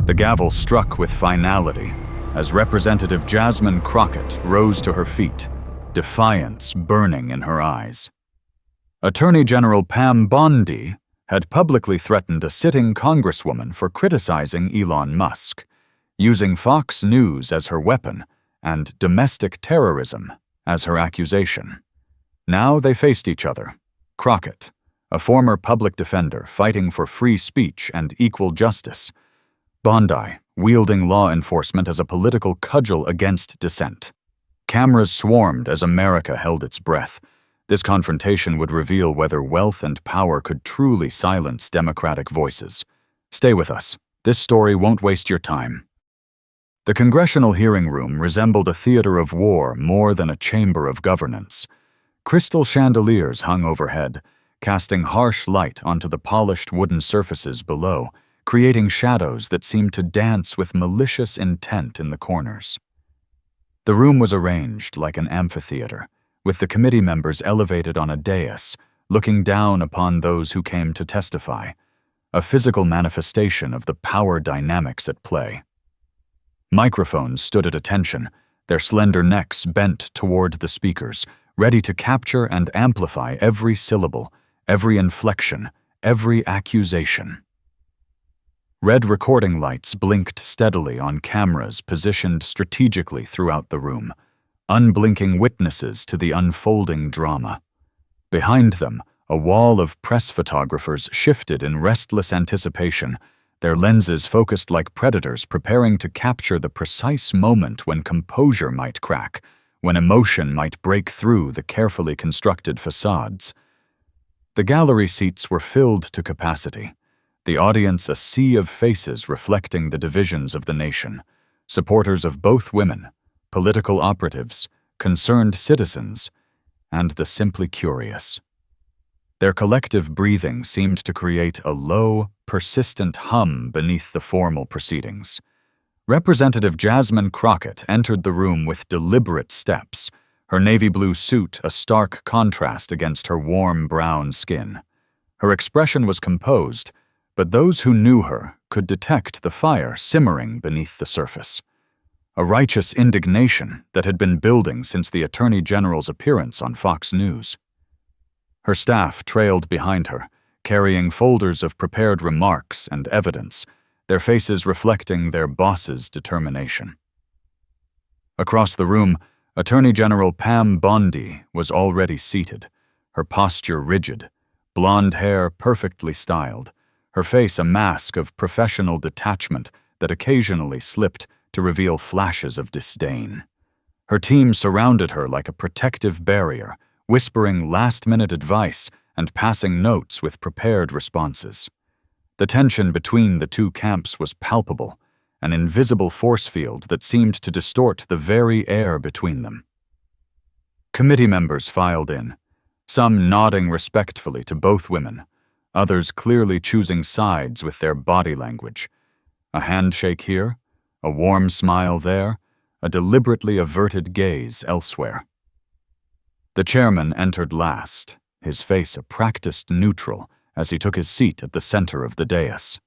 The gavel struck with finality as Representative Jasmine Crockett rose to her feet, defiance burning in her eyes. Attorney General Pam Bondi had publicly threatened a sitting congresswoman for criticizing Elon Musk, using Fox News as her weapon and domestic terrorism as her accusation. Now they faced each other. Crockett, a former public defender fighting for free speech and equal justice. Bondi, wielding law enforcement as a political cudgel against dissent. Cameras swarmed as America held its breath. This confrontation would reveal whether wealth and power could truly silence democratic voices. Stay with us. This story won't waste your time. The congressional hearing room resembled a theater of war more than a chamber of governance. Crystal chandeliers hung overhead, casting harsh light onto the polished wooden surfaces below, creating shadows that seemed to dance with malicious intent in the corners. The room was arranged like an amphitheater, with the committee members elevated on a dais, looking down upon those who came to testify, a physical manifestation of the power dynamics at play. Microphones stood at attention, their slender necks bent toward the speakers, ready to capture and amplify every syllable, every inflection, every accusation. Red recording lights blinked steadily on cameras positioned strategically throughout the room, unblinking witnesses to the unfolding drama. Behind them, a wall of press photographers shifted in restless anticipation, their lenses focused like predators preparing to capture the precise moment when composure might crack, when emotion might break through the carefully constructed facades. The gallery seats were filled to capacity, the audience a sea of faces reflecting the divisions of the nation, supporters of both women, political operatives, concerned citizens, and the simply curious. Their collective breathing seemed to create a low, persistent hum beneath the formal proceedings. Representative Jasmine Crockett entered the room with deliberate steps, her navy blue suit a stark contrast against her warm brown skin. Her expression was composed, but those who knew her could detect the fire simmering beneath the surface. A righteous indignation that had been building since the Attorney General's appearance on Fox News. Her staff trailed behind her, carrying folders of prepared remarks and evidence, their faces reflecting their boss's determination. Across the room, Attorney General Pam Bondi was already seated, her posture rigid, blonde hair perfectly styled, her face a mask of professional detachment that occasionally slipped to reveal flashes of disdain. Her team surrounded her like a protective barrier, whispering last-minute advice and passing notes with prepared responses. The tension between the two camps was palpable, an invisible force field that seemed to distort the very air between them. Committee members filed in, some nodding respectfully to both women, others clearly choosing sides with their body language. A handshake here, a warm smile there, a deliberately averted gaze elsewhere. The chairman entered last, his face a practiced neutral as he took his seat at the center of the dais.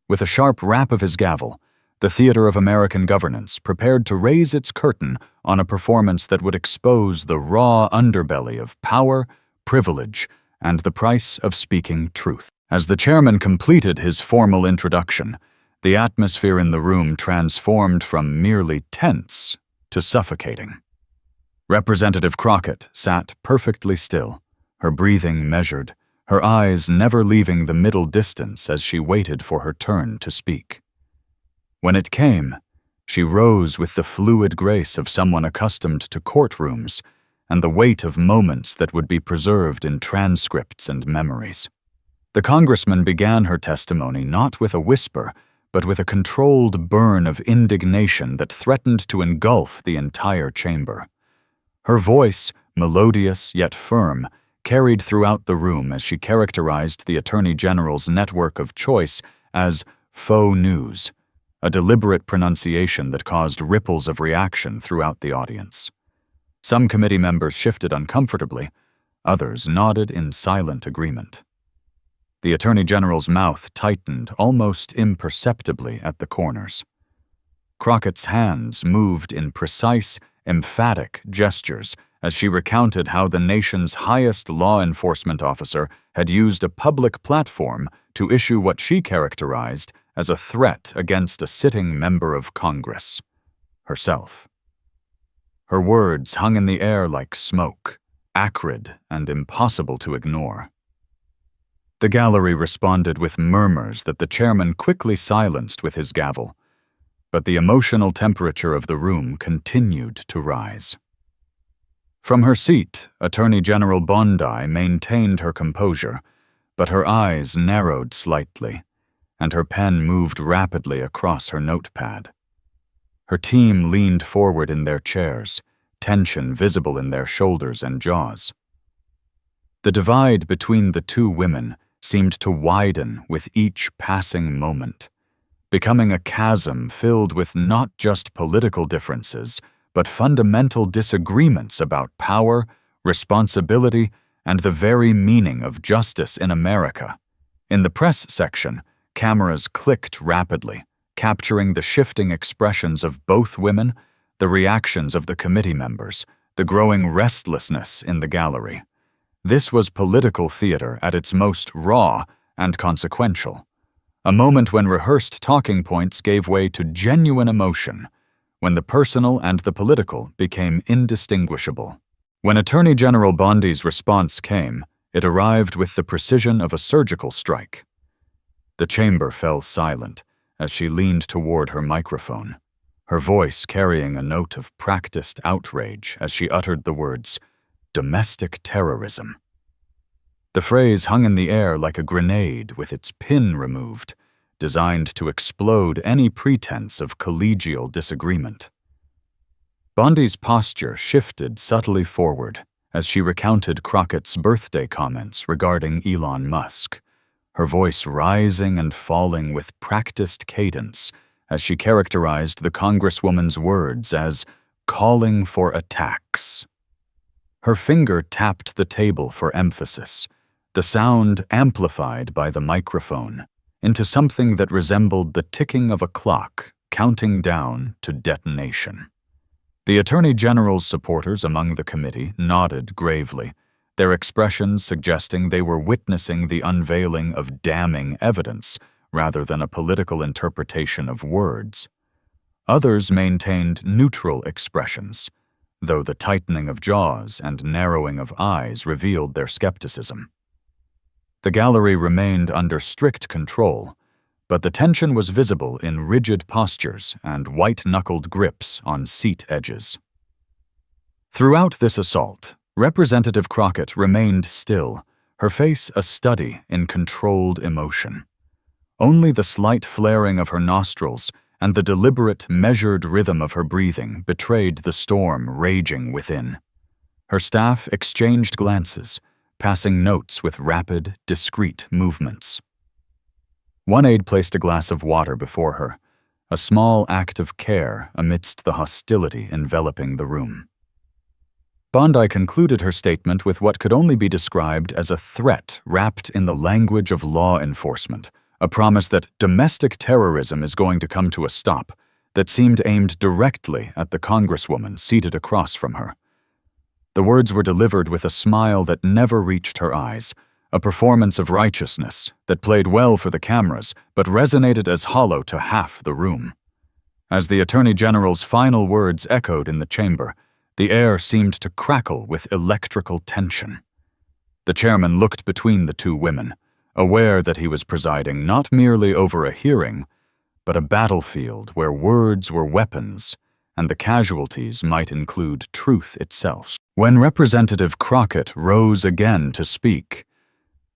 With a sharp rap of his gavel, the theater of American governance prepared to raise its curtain on a performance that would expose the raw underbelly of power, privilege, and the price of speaking truth. As the chairman completed his formal introduction, the atmosphere in the room transformed from merely tense to suffocating. Representative Crockett sat perfectly still, her breathing measured, her eyes never leaving the middle distance as she waited for her turn to speak. When it came, she rose with the fluid grace of someone accustomed to courtrooms and the weight of moments that would be preserved in transcripts and memories. The congressman began her testimony not with a whisper, but with a controlled burn of indignation that threatened to engulf the entire chamber. Her voice, melodious yet firm, carried throughout the room as she characterized the Attorney General's network of choice as faux news, a deliberate pronunciation that caused ripples of reaction throughout the audience. Some committee members shifted uncomfortably, others nodded in silent agreement. The Attorney General's mouth tightened almost imperceptibly at the corners. Crockett's hands moved in precise, emphatic gestures as she recounted how the nation's highest law enforcement officer had used a public platform to issue what she characterized as a threat against a sitting member of Congress, herself. Her words hung in the air like smoke, acrid and impossible to ignore. The gallery responded with murmurs that the chairman quickly silenced with his gavel, but the emotional temperature of the room continued to rise. From her seat, Attorney General Bondi maintained her composure, but her eyes narrowed slightly, and her pen moved rapidly across her notepad. Her team leaned forward in their chairs, tension visible in their shoulders and jaws. The divide between the two women seemed to widen with each passing moment, becoming a chasm filled with not just political differences, but fundamental disagreements about power, responsibility, and the very meaning of justice in America. In the press section, cameras clicked rapidly, capturing the shifting expressions of both women, the reactions of the committee members, the growing restlessness in the gallery. This was political theater at its most raw and consequential. A moment when rehearsed talking points gave way to genuine emotion, when the personal and the political became indistinguishable. When Attorney General Bondi's response came, it arrived with the precision of a surgical strike. The chamber fell silent as she leaned toward her microphone, her voice carrying a note of practiced outrage as she uttered the words, "domestic terrorism." The phrase hung in the air like a grenade with its pin removed, designed to explode any pretense of collegial disagreement. Bondi's posture shifted subtly forward as she recounted Crockett's birthday comments regarding Elon Musk, her voice rising and falling with practiced cadence as she characterized the Congresswoman's words as calling for attacks. Her finger tapped the table for emphasis, the sound amplified by the microphone, into something that resembled the ticking of a clock counting down to detonation. The Attorney General's supporters among the committee nodded gravely, their expressions suggesting they were witnessing the unveiling of damning evidence rather than a political interpretation of words. Others maintained neutral expressions, though the tightening of jaws and narrowing of eyes revealed their skepticism. The gallery remained under strict control, but the tension was visible in rigid postures and white-knuckled grips on seat edges. Throughout this assault, Representative Crockett remained still, her face a study in controlled emotion. Only the slight flaring of her nostrils and the deliberate, measured rhythm of her breathing betrayed the storm raging within. Her staff exchanged glances, passing notes with rapid, discreet movements. One aide placed a glass of water before her, a small act of care amidst the hostility enveloping the room. Bondi concluded her statement with what could only be described as a threat wrapped in the language of law enforcement, a promise that domestic terrorism is going to come to a stop, that seemed aimed directly at the Congresswoman seated across from her. The words were delivered with a smile that never reached her eyes, a performance of righteousness that played well for the cameras but resonated as hollow to half the room. As the Attorney General's final words echoed in the chamber, the air seemed to crackle with electrical tension. The chairman looked between the two women, aware that he was presiding not merely over a hearing, but a battlefield where words were weapons and the casualties might include truth itself. When Representative Crockett rose again to speak,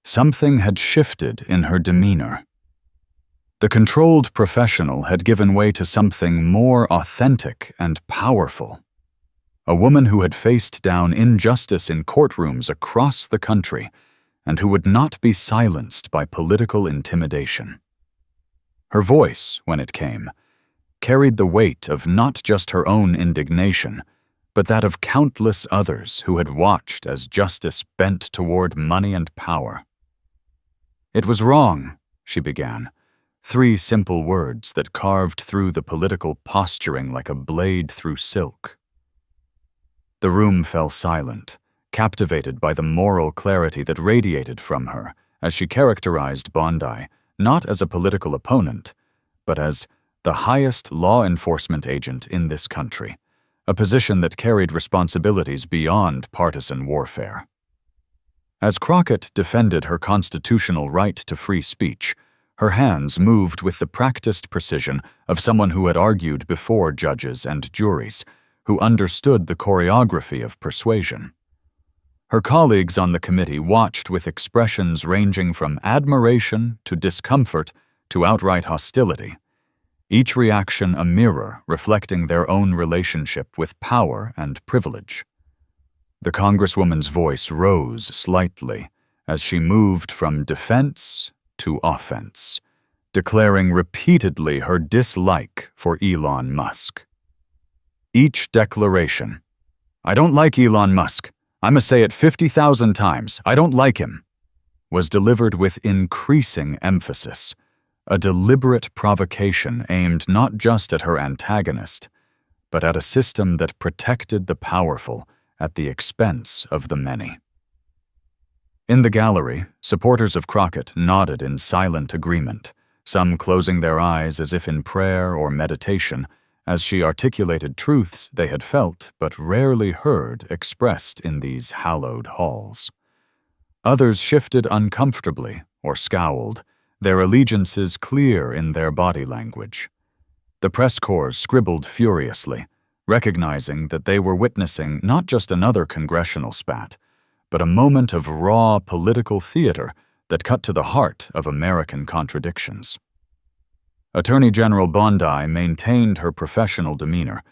something had shifted in her demeanor. The controlled professional had given way to something more authentic and powerful. A woman who had faced down injustice in courtrooms across the country and who would not be silenced by political intimidation. Her voice, when it came, carried the weight of not just her own indignation, but that of countless others who had watched as justice bent toward money and power. "It was wrong," she began, 3 simple words that carved through the political posturing like a blade through silk. The room fell silent, captivated by the moral clarity that radiated from her as she characterized Bondi not as a political opponent, but as the highest law enforcement agent in this country, a position that carried responsibilities beyond partisan warfare. As Crockett defended her constitutional right to free speech, her hands moved with the practiced precision of someone who had argued before judges and juries, who understood the choreography of persuasion. Her colleagues on the committee watched with expressions ranging from admiration to discomfort to outright hostility, each reaction a mirror reflecting their own relationship with power and privilege. The Congresswoman's voice rose slightly as she moved from defense to offense, declaring repeatedly her dislike for Elon Musk. Each declaration, "I don't like Elon Musk. I'ma say it 50,000 times. I don't like him," was delivered with increasing emphasis, a deliberate provocation aimed not just at her antagonist, but at a system that protected the powerful at the expense of the many. In the gallery, supporters of Crockett nodded in silent agreement, some closing their eyes as if in prayer or meditation, as she articulated truths they had felt but rarely heard expressed in these hallowed halls. Others shifted uncomfortably or scowled, their allegiances clear in their body language. The press corps scribbled furiously, recognizing that they were witnessing not just another congressional spat, but a moment of raw political theater that cut to the heart of American contradictions. Attorney General Bondi maintained her professional demeanor,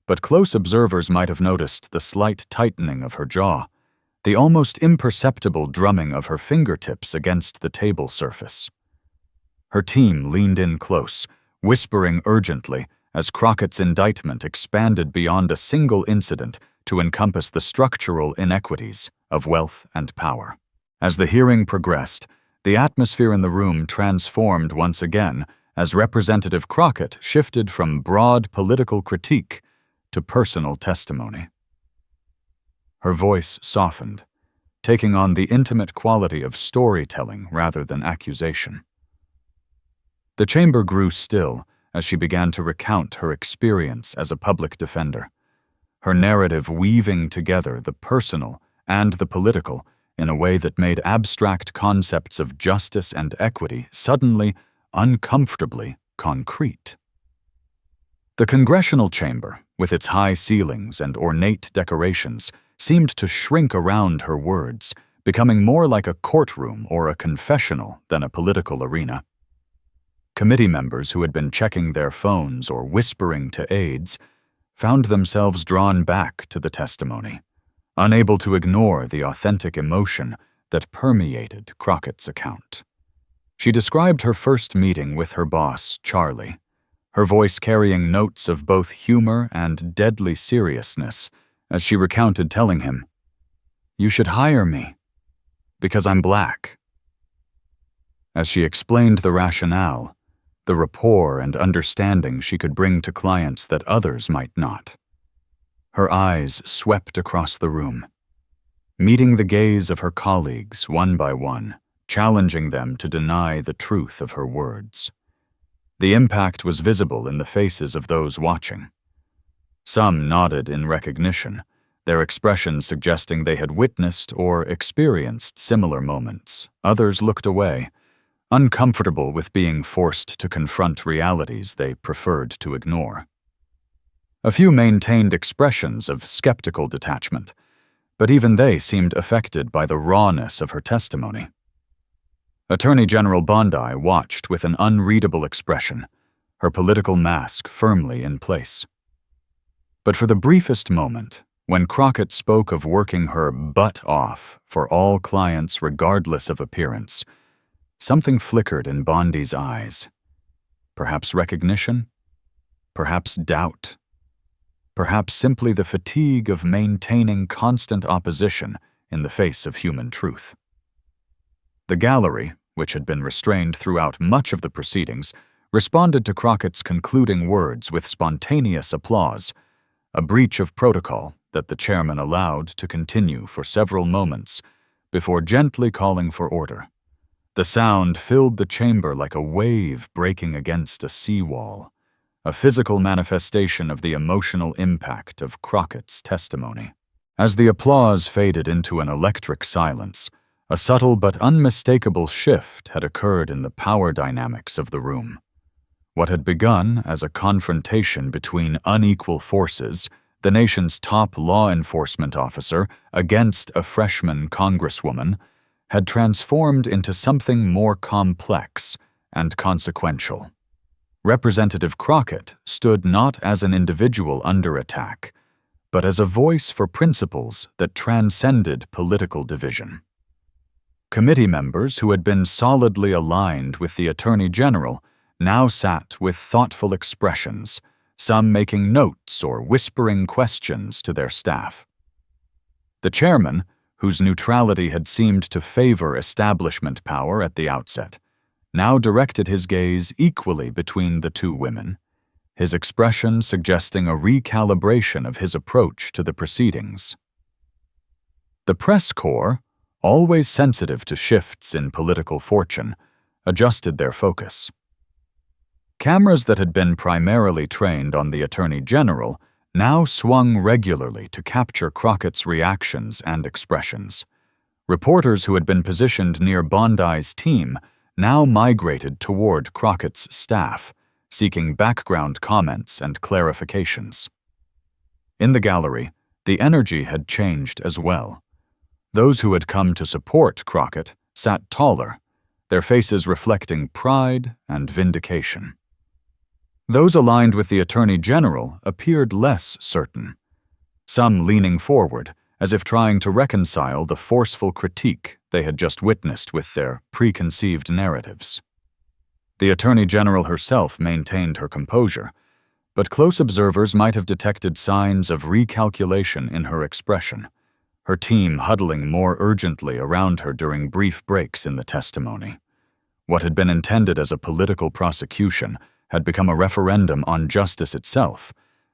but close observers might have noticed the slight tightening of her jaw, the almost imperceptible drumming of her fingertips against the table surface. Her team leaned in close, whispering urgently as Crockett's indictment expanded beyond a single incident to encompass the structural inequities of wealth and power. As the hearing progressed, the atmosphere in the room transformed once again as Representative Crockett shifted from broad political critique to personal testimony. Her voice softened, taking on the intimate quality of storytelling rather than accusation. The chamber grew still as she began to recount her experience as a public defender, her narrative weaving together the personal and the political in a way that made abstract concepts of justice and equity suddenly uncomfortably concrete. The congressional chamber, with its high ceilings and ornate decorations, seemed to shrink around her words, becoming more like a courtroom or a confessional than a political arena. Committee members who had been checking their phones or whispering to aides found themselves drawn back to the testimony, unable to ignore the authentic emotion that permeated Crockett's account. She described her first meeting with her boss, Charlie, her voice carrying notes of both humor and deadly seriousness as she recounted telling him, "You should hire me, because I'm black." As she explained the rationale, the rapport and understanding she could bring to clients that others might not, her eyes swept across the room, meeting the gaze of her colleagues one by one, challenging them to deny the truth of her words. The impact was visible in the faces of those watching. Some nodded in recognition, their expressions suggesting they had witnessed or experienced similar moments. Others looked away, uncomfortable with being forced to confront realities they preferred to ignore. A few maintained expressions of skeptical detachment, but even they seemed affected by the rawness of her testimony. Attorney General Bondi watched with an unreadable expression, her political mask firmly in place. But for the briefest moment, when Crockett spoke of working her butt off for all clients regardless of appearance, something flickered in Bondi's eyes. Perhaps recognition? Perhaps doubt? Perhaps simply the fatigue of maintaining constant opposition in the face of human truth. The gallery, which had been restrained throughout much of the proceedings, responded to Crockett's concluding words with spontaneous applause, a breach of protocol that the chairman allowed to continue for several moments before gently calling for order. The sound filled the chamber like a wave breaking against a seawall, a physical manifestation of the emotional impact of Crockett's testimony. As the applause faded into an electric silence, a subtle but unmistakable shift had occurred in the power dynamics of the room. What had begun as a confrontation between unequal forces, the nation's top law enforcement officer against a freshman congresswoman, had transformed into something more complex and consequential. Representative Crockett stood not as an individual under attack, but as a voice for principles that transcended political division. Committee members who had been solidly aligned with the Attorney General now sat with thoughtful expressions, some making notes or whispering questions to their staff. The chairman, whose neutrality had seemed to favor establishment power at the outset, now directed his gaze equally between the two women, his expression suggesting a recalibration of his approach to the proceedings. The press corps, always sensitive to shifts in political fortune, adjusted their focus. Cameras that had been primarily trained on the Attorney General now swung regularly to capture Crockett's reactions and expressions. Reporters who had been positioned near Bondi's team now migrated toward Crockett's staff, seeking background comments and clarifications. In the gallery, the energy had changed as well. Those who had come to support Crockett sat taller, their faces reflecting pride and vindication. Those aligned with the Attorney General appeared less certain, some leaning forward as if trying to reconcile the forceful critique they had just witnessed with their preconceived narratives. The Attorney General herself maintained her composure, but close observers might have detected signs of recalculation in her expression, her team huddling more urgently around her during brief breaks in the testimony. What had been intended as a political prosecution had become a referendum on justice itself,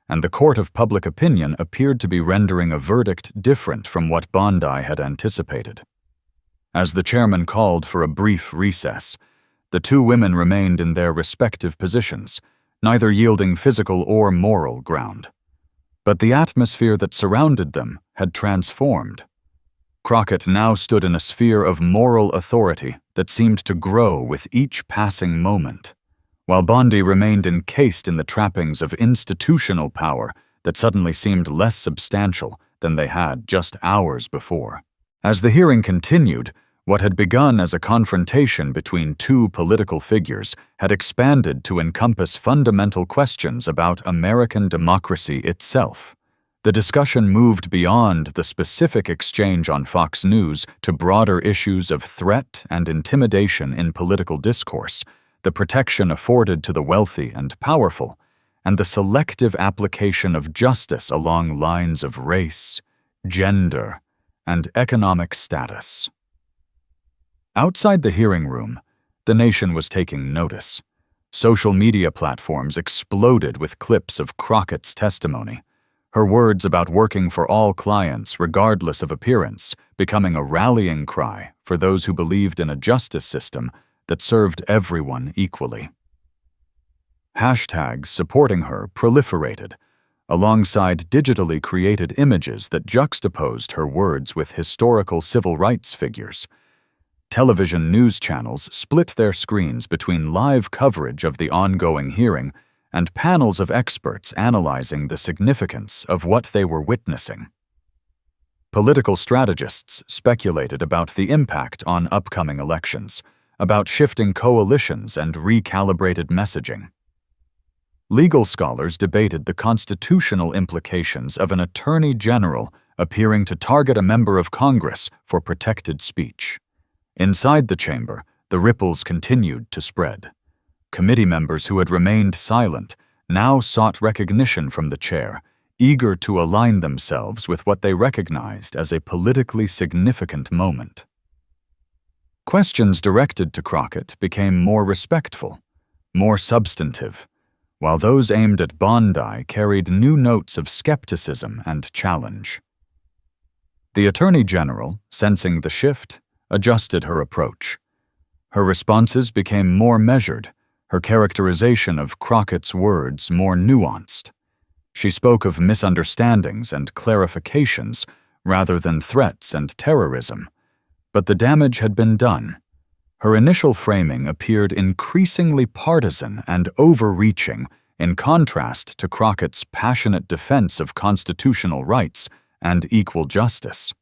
and the court of public opinion appeared to be rendering a verdict different from what Bondi had anticipated. As the chairman called for a brief recess, the two women remained in their respective positions, neither yielding physical or moral ground. But the atmosphere that surrounded them had transformed. Crockett now stood in a sphere of moral authority that seemed to grow with each passing moment, while Bondi remained encased in the trappings of institutional power that suddenly seemed less substantial than they had just hours before. As the hearing continued, what had begun as a confrontation between two political figures had expanded to encompass fundamental questions about American democracy itself. The discussion moved beyond the specific exchange on Fox News to broader issues of threat and intimidation in political discourse, the protection afforded to the wealthy and powerful, and the selective application of justice along lines of race, gender, and economic status. Outside the hearing room, the nation was taking notice. Social media platforms exploded with clips of Crockett's testimony, her words about working for all clients regardless of appearance becoming a rallying cry for those who believed in a justice system that served everyone equally. Hashtags supporting her proliferated, alongside digitally created images that juxtaposed her words with historical civil rights figures. Television news channels split their screens between live coverage of the ongoing hearing and panels of experts analyzing the significance of what they were witnessing. Political strategists speculated about the impact on upcoming elections, about shifting coalitions and recalibrated messaging. Legal scholars debated the constitutional implications of an attorney general appearing to target a member of Congress for protected speech. Inside the chamber, the ripples continued to spread. Committee members who had remained silent now sought recognition from the chair, eager to align themselves with what they recognized as a politically significant moment. Questions directed to Crockett became more respectful, more substantive, while those aimed at Bondi carried new notes of skepticism and challenge. The Attorney General, sensing the shift, adjusted her approach. Her responses became more measured, her characterization of Crockett's words more nuanced. She spoke of misunderstandings and clarifications rather than threats and terrorism. But the damage had been done. Her initial framing appeared increasingly partisan and overreaching in contrast to Crockett's passionate defense of constitutional rights and equal justice.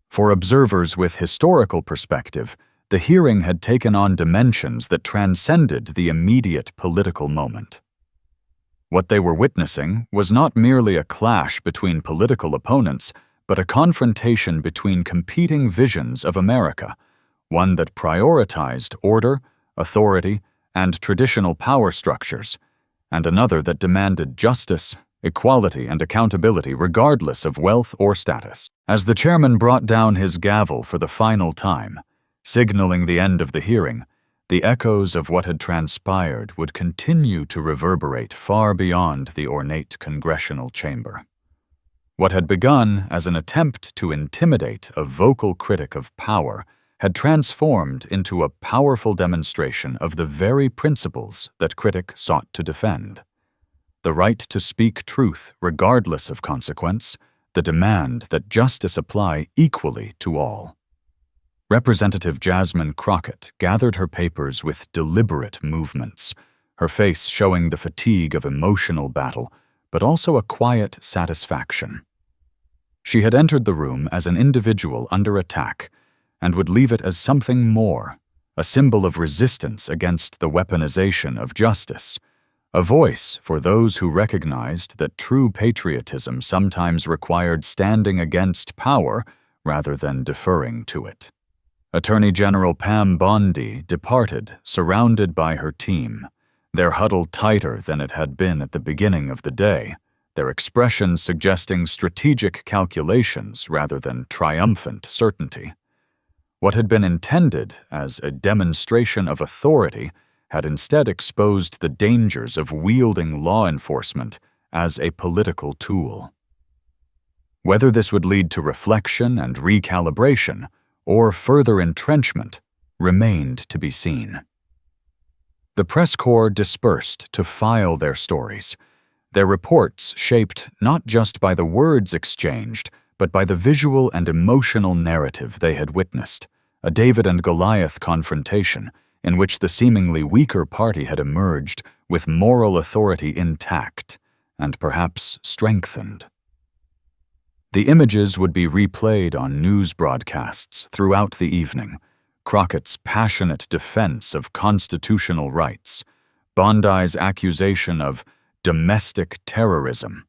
For observers with historical perspective, the hearing had taken on dimensions that transcended the immediate political moment. What they were witnessing was not merely a clash between political opponents, but a confrontation between competing visions of America, one that prioritized order, authority, and traditional power structures, and another that demanded justice, equality, and accountability regardless of wealth or status. As the chairman brought down his gavel for the final time, signaling the end of the hearing, the echoes of what had transpired would continue to reverberate far beyond the ornate congressional chamber. What had begun as an attempt to intimidate a vocal critic of power had transformed into a powerful demonstration of the very principles that critic sought to defend. The right to speak truth regardless of consequence, the demand that justice apply equally to all. Representative Jasmine Crockett gathered her papers with deliberate movements, her face showing the fatigue of emotional battle, but also a quiet satisfaction. She had entered the room as an individual under attack, and would leave it as something more, a symbol of resistance against the weaponization of justice, a voice for those who recognized that true patriotism sometimes required standing against power rather than deferring to it. Attorney General Pam Bondi departed, surrounded by her team, their huddle tighter than it had been at the beginning of the day, their expressions suggesting strategic calculations rather than triumphant certainty. What had been intended as a demonstration of authority had instead exposed the dangers of wielding law enforcement as a political tool. Whether this would lead to reflection and recalibration, or further entrenchment, remained to be seen. The press corps dispersed to file their stories, their reports shaped not just by the words exchanged, but by the visual and emotional narrative they had witnessed, a David and Goliath confrontation in which the seemingly weaker party had emerged with moral authority intact and perhaps strengthened. The images would be replayed on news broadcasts throughout the evening, Crockett's passionate defense of constitutional rights, Bondi's accusation of domestic terrorism,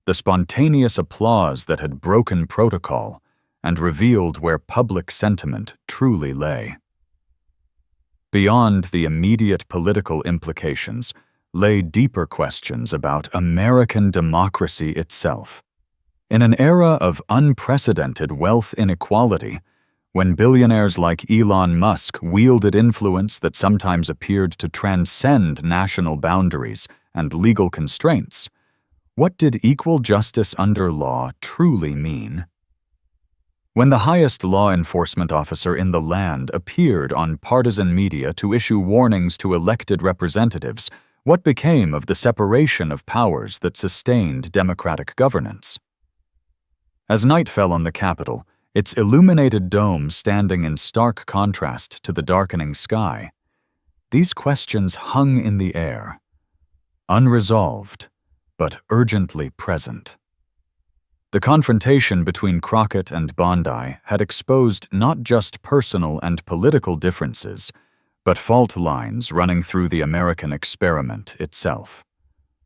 the spontaneous applause that had broken protocol and revealed where public sentiment truly lay. Beyond the immediate political implications lay deeper questions about American democracy itself. In an era of unprecedented wealth inequality, when billionaires like Elon Musk wielded influence that sometimes appeared to transcend national boundaries and legal constraints, what did equal justice under law truly mean? When the highest law enforcement officer in the land appeared on partisan media to issue warnings to elected representatives, what became of the separation of powers that sustained democratic governance? As night fell on the Capitol, its illuminated dome standing in stark contrast to the darkening sky, these questions hung in the air, unresolved, but urgently present. The confrontation between Crockett and Bondi had exposed not just personal and political differences, but fault lines running through the American experiment itself.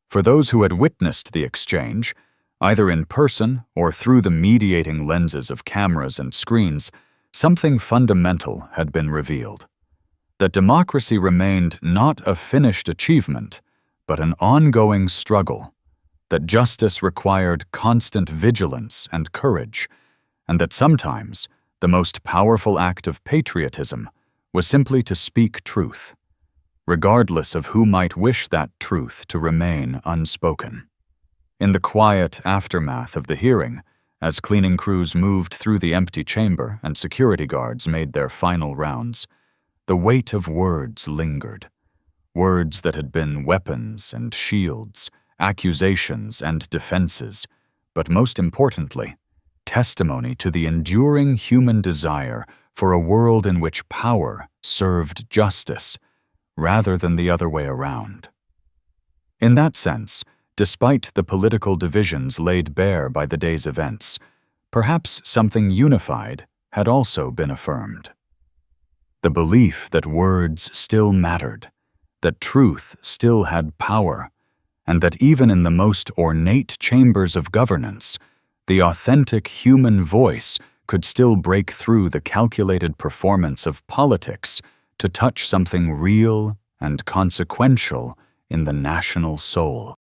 For those who had witnessed the exchange, either in person or through the mediating lenses of cameras and screens, something fundamental had been revealed. That democracy remained not a finished achievement, but an ongoing struggle, that justice required constant vigilance and courage, and that sometimes the most powerful act of patriotism was simply to speak truth, regardless of who might wish that truth to remain unspoken. In the quiet aftermath of the hearing, as cleaning crews moved through the empty chamber and security guards made their final rounds, the weight of words lingered. Words that had been weapons and shields, accusations and defenses, but most importantly, testimony to the enduring human desire for a world in which power served justice, rather than the other way around. In that sense, despite the political divisions laid bare by the day's events, perhaps something unified had also been affirmed. The belief that words still mattered, that truth still had power, and that even in the most ornate chambers of governance, the authentic human voice could still break through the calculated performance of politics to touch something real and consequential in the national soul.